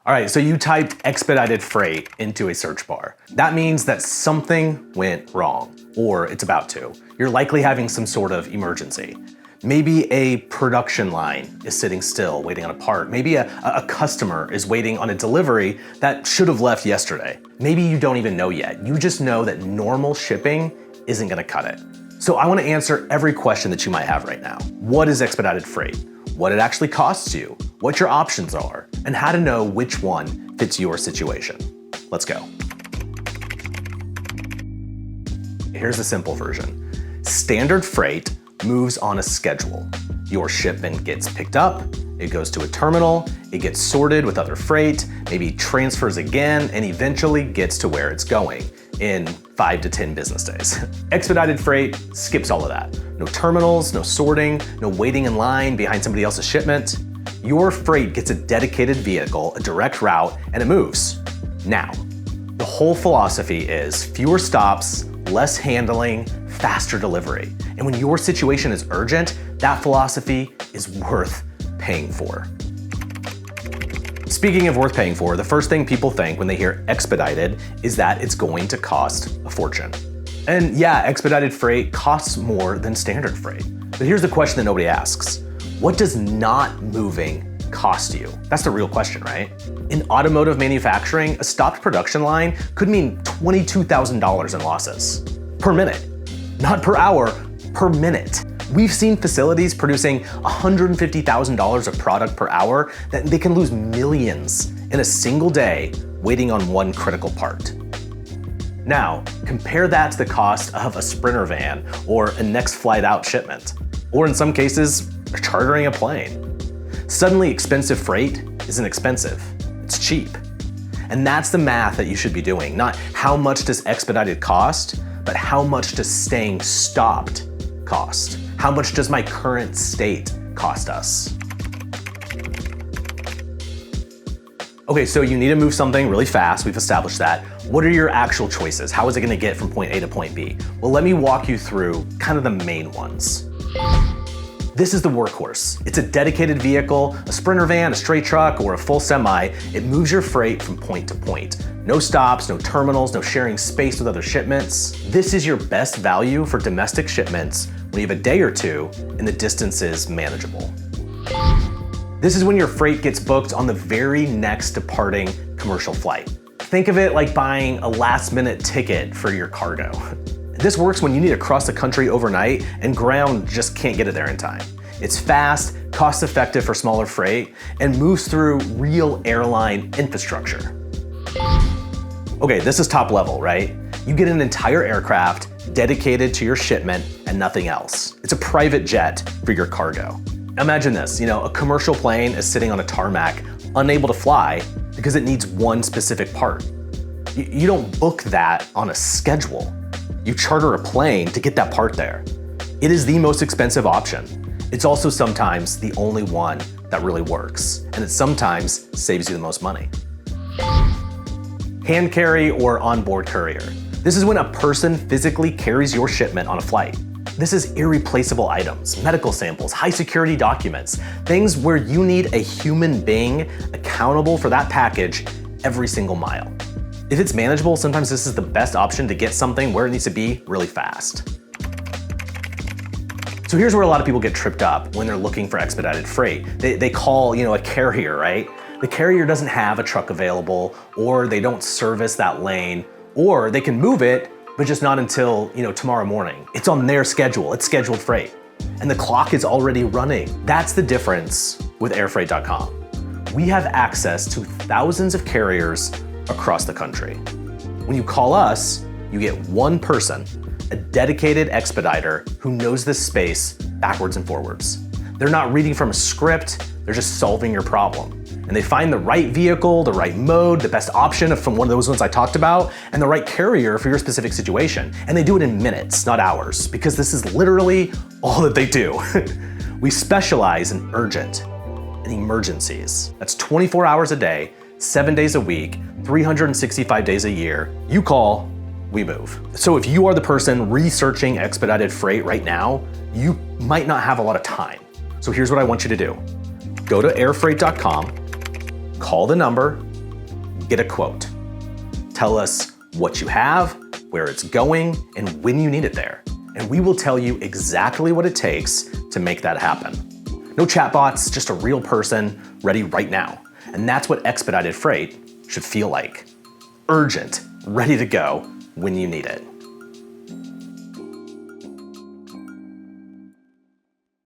All right, so you typed expedited freight into a search bar. That means that something went wrong, or it's about to. You're likely having some sort of emergency. Maybe a production line is sitting still, waiting on a part. Maybe a customer is waiting on a delivery that should have left yesterday. Maybe you don't even know yet. You just know that normal shipping isn't gonna cut it. So I wanna answer every question that you might have right now. What is expedited freight? What it actually costs you, what your options are, and how to know which one fits your situation. Let's go. Here's the simple version. Standard freight moves on a schedule. Your shipment gets picked up, it goes to a terminal, it gets sorted with other freight, maybe transfers again, and eventually gets to where it's going in 5 to 10 business days. Expedited freight skips all of that. No terminals, no sorting, no waiting in line behind somebody else's shipment. Your freight gets a dedicated vehicle, a direct route, and it moves. Now, the whole philosophy is fewer stops, less handling, faster delivery. And when your situation is urgent, that philosophy is worth paying for. Speaking of worth paying for, the first thing people think when they hear expedited is that it's going to cost a fortune. And yeah, expedited freight costs more than standard freight. But here's the question that nobody asks. What does not moving cost you? That's the real question, right? In automotive manufacturing, a stopped production line could mean $22,000 in losses per minute. Not per hour, per minute. We've seen facilities producing $150,000 of product per hour that they can lose millions in a single day waiting on one critical part. Now, compare that to the cost of a Sprinter van or a next flight out shipment, or in some cases, chartering a plane. Suddenly expensive freight isn't expensive, it's cheap. And that's the math that you should be doing, not how much does expedited cost, but how much does staying stopped cost? How much does my current state cost us? Okay, so you need to move something really fast, we've established that. What are your actual choices? How is it gonna get from point A to point B? Well, let me walk you through kind of the main ones. This is the workhorse. It's a dedicated vehicle, a Sprinter van, a straight truck, or a full semi. It moves your freight from point to point. No stops, no terminals, no sharing space with other shipments. This is your best value for domestic shipments when you have a day or two and the distance is manageable. This is when your freight gets booked on the very next departing commercial flight. Think of it like buying a last-minute ticket for your cargo. This works when you need to cross the country overnight and ground just can't get it there in time. It's fast, cost-effective for smaller freight, and moves through real airline infrastructure. Okay, this is top level, right? You get an entire aircraft dedicated to your shipment and nothing else. It's a private jet for your cargo. Imagine this, a commercial plane is sitting on a tarmac, unable to fly because it needs one specific part. You don't book that on a schedule. You charter a plane to get that part there. It is the most expensive option. It's also sometimes the only one that really works, and it sometimes saves you the most money. Hand carry or onboard courier. This is when a person physically carries your shipment on a flight. This is irreplaceable items, medical samples, high security documents, things where you need a human being accountable for that package every single mile. If it's manageable, sometimes this is the best option to get something where it needs to be really fast. So here's where a lot of people get tripped up when they're looking for expedited freight. They call, a carrier, right? The carrier doesn't have a truck available, or they don't service that lane, or they can move it, but just not until, tomorrow morning. It's on their schedule, it's scheduled freight, and the clock is already running. That's the difference with airfreight.com. We have access to thousands of carriers across the country. When you call us, you get one person, a dedicated expediter who knows this space backwards and forwards. They're not reading from a script, they're just solving your problem. And they find the right vehicle, the right mode, the best option from one of those ones I talked about, and the right carrier for your specific situation. And they do it in minutes, not hours, because this is literally all that they do. We specialize in urgent and emergencies. That's 24 hours a day, 7 days a week, 365 days a year. You call, we move. So if you are the person researching expedited freight right now, you might not have a lot of time. So here's what I want you to do. Go to airfreight.com, call the number, get a quote. Tell us what you have, where it's going, and when you need it there. And we will tell you exactly what it takes to make that happen. No chatbots, just a real person ready right now. And that's what expedited freight should feel like. Urgent, ready to go when you need it.